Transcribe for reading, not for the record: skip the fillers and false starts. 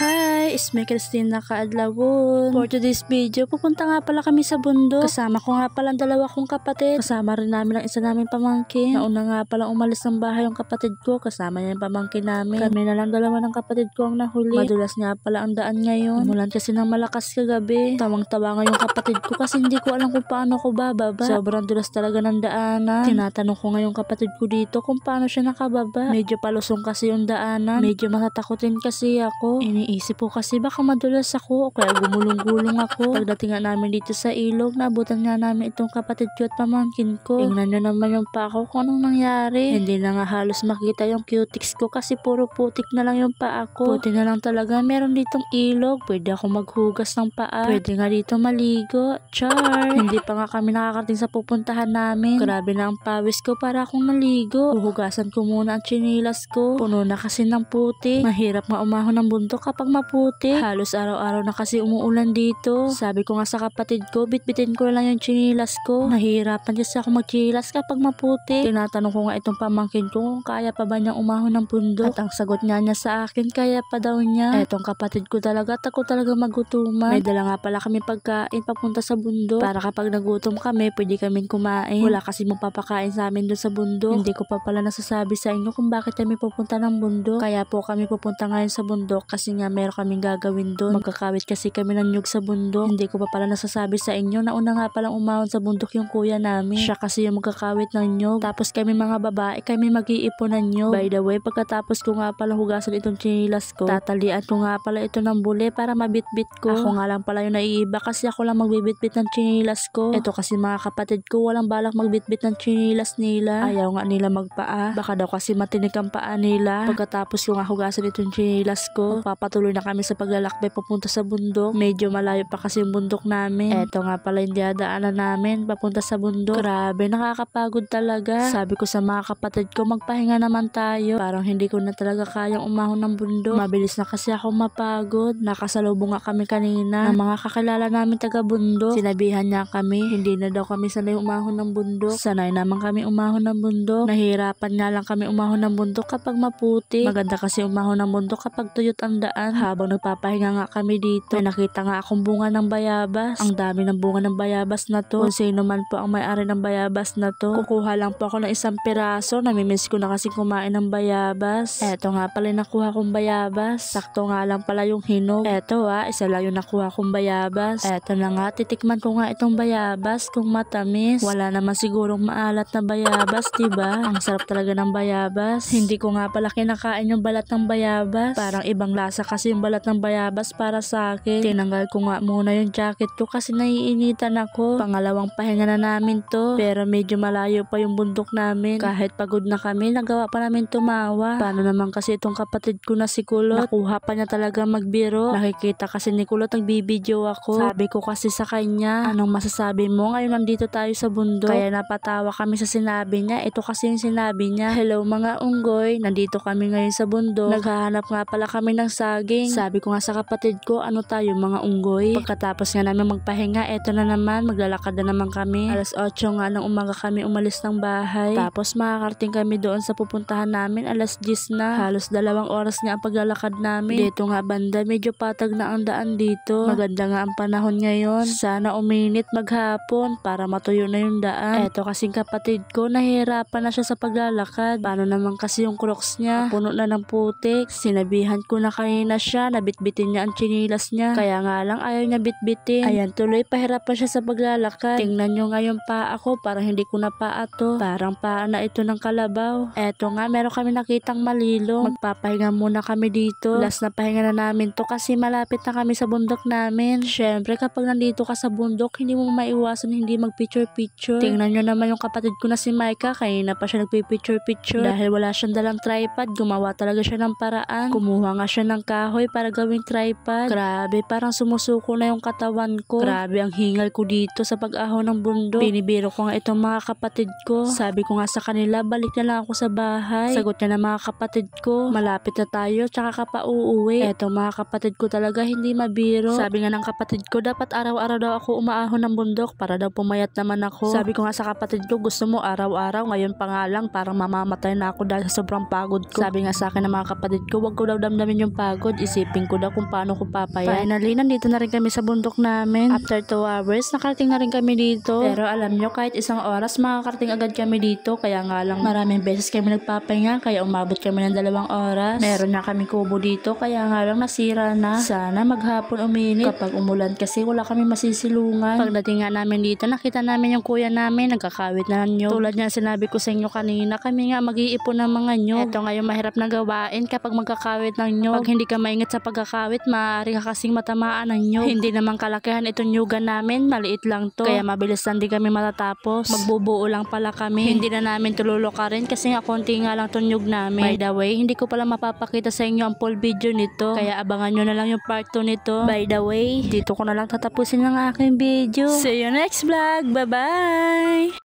Hi, it's me Christina Kaadlawon. For today's video, pupunta nga pala kami sa bundok. Kasama ko nga pala ang dalawa kong kapatid. Kasama rin namin ang isa naming pamangkin. Nauna nga pala umalis ng bahay yung kapatid ko. Kasama niya yung pamangkin namin. Kami na lang dalawa ng kapatid ko ang nahuli. Madulas nga pala ang daan ngayon. Umulan kasi ng malakas kagabi. Tawang-tawa nga yung kapatid ko kasi hindi ko alam kung paano ko bababa. Sobrang dulas talaga ng daanan. Tinatanong ko nga yung kapatid ko dito kung paano siya nakababa. Medyo palusong kasi yung daanan. Medyo matatakotin kasi ako. Iniisip ko kasi baka madulas ako o kaya gumulong-gulong ako. Pagdating nga namin dito sa ilog, naabutan nga namin itong kapatid ko at pamangkin ko. Tingnan nyo naman yung paa ko kung anong nangyari. Hindi na nga halos makita yung cutics ko kasi puro putik na lang yung paa ko. Puti na lang talaga. Meron ditong ilog. Pwede ako maghugas ng paa. Pwede nga dito maligo. Char! Hindi pa nga kami nakakarating sa pupuntahan namin. Grabe na ang pawis ko para akong naligo. Huhugasan ko muna ang chinilas ko. Puno na kasi ng putik. Mahirap nga umahon ng bundok kapag maputik. Halos araw-araw na kasi umuulan dito. Sabi ko nga sa kapatid ko, bitbitin ko lang yung chinilas ko. Nahihirapan kasi ako magchinilas kapag maputik. Tinatanong ko nga itong pamangkin ko kung kaya pa ba niyang umahon ng bundok. At ang sagot niya sa akin, kaya pa daw niya. Etong kapatid ko talaga, ako talaga magutuman. May dala nga pala kami pagkain papunta sa bundok. Para kapag nagutom kami, pwede kaming kumain. Wala kasi magpapakain sa amin doon sa bundok. Hindi ko pa pala nasasabi sa inyo kung bakit kami pupunta ng bundok. Kaya po kami pupunta ngayon sa bundok kasi nga meron kaming gagawin doon. Magkakawit kasi kami ng nyug sa bundok. Hindi ko pa pala nasasabi sa inyo na una nga palang umahon sa bundok yung kuya namin. Siya kasi yung magkakawit ng nyug. Tapos kami mga babae, kami mag-iipon ng nyug. By the way, pagkatapos ko nga pala hugasan itong chinilas ko, tatalian ko nga pala ito ng bule para mabitbit ko. Ako nga lang pala yung naiiba kasi ako lang magbibitbit ng chinilas ko. Ito kasi mga kapatid ko, walang balak magbitbit ng chinilas nila. Ayaw nga nila magpaa. Baka daw kasi matinik ang paa nila. Pagkatapos ko nga hugasan itong chinilas ko, magpapatuloy na kami sa paglalakbay papunta sa bundok. Medyo malayo pa kasi yung bundok namin. Eto nga pala yung dinadaanan namin papunta sa bundok. Grabe, nakakapagod talaga. Sabi ko sa mga kapatid ko, magpahinga naman tayo. Parang hindi ko na talaga kayang umahon ng bundok. Mabilis na kasi ako mapagod. Nakasalubong nga kami kanina ng mga kakilala namin taga bundok. Sinabihan niya kami, hindi na daw kami sanay umahon ng bundok. Sanay naman kami umahon ng bundok. Nahihirapan nga lang kami umahon ng bundok kapag maputi. Maganda kasi umahon ng bundok kapag tuyot ang daan. Habang nagpapahinga nga kami dito, may nakita nga akong bunga ng bayabas. Ang dami ng bunga ng bayabas na to. Kung sino man po ang may-ari ng bayabas na to, kukuha lang po ako ng isang piraso. Namimiss ko na kasi kumain ng bayabas. Eto nga pala yung nakuha kong bayabas. Sakto nga lang pala yung hinog. Eto isa lang yung nakuha kong bayabas. Eto na nga, titikman ko nga itong bayabas kung matamis. Wala naman sigurong maalat na bayabas, diba? Ang sarap talaga ng bayabas. Hindi ko nga pala kinakain yung balat ng bayabas. Parang ibang lasa kasi yung balat ng bayabas para sa akin. Tinanggal ko nga muna yung jacket ko kasi naiinitan ako. Pangalawang pahinga na namin to. Pero medyo malayo pa yung bundok namin. Kahit pagod na kami, nagawa pa namin tumawa. Paano naman kasi itong kapatid ko na si Kulot? Nakuha pa niya talaga magbiro. Nakikita kasi ni Kulot nagbibideo ako. Sabi ko kasi sa kanya, anong masasabi mo? Ngayon nandito tayo sa bundok. Kaya napatawa kami sa sinabi niya. Ito kasi yung sinabi niya. Hello mga unggoy, nandito kami ngayon sa bundok. Naghahanap nga pala kami ng saging. Sabi ko nga sa kapatid ko, ano tayo mga unggoy? Pagkatapos nga namin magpahinga, eto na naman, maglalakad na naman kami. Alas 8 nga ng umaga kami umalis ng bahay. Tapos makakarating kami doon sa pupuntahan namin, alas 10 na. Halos 2 oras nga ang paglalakad namin. Dito nga banda, medyo patag na ang daan dito. Maganda nga ang panahon ngayon. Sana uminit maghapon para matuyo na yung daan. Eto kasing kapatid ko, nahihirapan na siya sa paglalakad. Paano naman kasi yung crocs niya? Puno na ng putik. Sinabihan ko na kanina siya, nabitbitin niya ang chinilas niya. Kaya nga lang ayaw niya bitbitin. Ayan tuloy, pahirapan siya sa paglalakad. Tingnan nyo nga yung paa ko, parang hindi ko na paa to. Parang paa na ito ng kalabaw. Eto nga, meron kami nakitang malilong. Magpapahinga muna kami dito. Last na pahinga na namin to kasi malapit na kami sa bundok namin. Syempre kapag nandito ka sa bundok, hindi mo maiwasan hindi mag-picture-picture. Tingnan nyo naman yung kapatid ko na si Micah, kanina pa siya nagpipicture-picture. Dahil wala siyang dalang tripod, gumawa talaga siya ng paraan. Kumuha nga siya ng kahoy para gawing tripod. Grabe, parang sumusuko na yung katawan ko. Grabe ang hingal ko dito sa pag-ahon ng bundok. Binibiro ko nga itong mga kapatid ko. Sabi ko nga sa kanila, balik na lang ako sa bahay. Sagot niya ng mga kapatid ko, malapit na tayo, tsaka ka pa uuwi. Etong mga kapatid ko talaga hindi mabiro. Sabi nga ng kapatid ko, dapat araw-araw daw ako umaahon ng bundok para daw pumayat naman ako. Sabi ko nga sa kapatid ko, gusto mo araw-araw, ngayon pa nga lang parang mamamatay na ako dahil sa sobrang pagod ko. Sabi nga sa akin ng mga kapatid ko, wag ko daw damdamin yung pagod. Isipin Iisipin ko daw kung paano ko papayat. Finally, nandito na rin kami sa bundok namin. After 2 hours, nakarating na rin kami dito. Pero alam nyo, kahit isang oras, makakarating agad kami dito. Kaya nga lang, maraming beses kami nagpapahinga, kaya umabot kami ng 2 oras. Meron na kami kubo dito, kaya nga lang nasira na. Sana maghapon uminit. Kapag umulan kasi, wala kami masisilungan. Pagdating nga namin dito, nakita namin yung kuya namin, nagkakawit na ng nyog. Tulad nga sinabi ko sa inyo kanina, kami nga mag-iipon ng mga nyog. Ito nga yung mahirap na gawain kapag magkakawit ng nyog. Pag hindi ka maingat sa pagkakawit, maaari ka kasing matamaan ng nyog. Hindi naman kalakihan itong nyugan namin, maliit lang to. Kaya mabilis lang din kami matatapos. Magbubuo lang pala kami. Hindi na namin tululoka rin kasi nga konti nga lang itong nyug namin. By the way, hindi ko pala mapapakita sa inyo ang full video nito. Kaya abangan nyo na lang yung part 2 nito. By the way, dito ko na lang tatapusin ang aking video. See you next vlog. Bye-bye!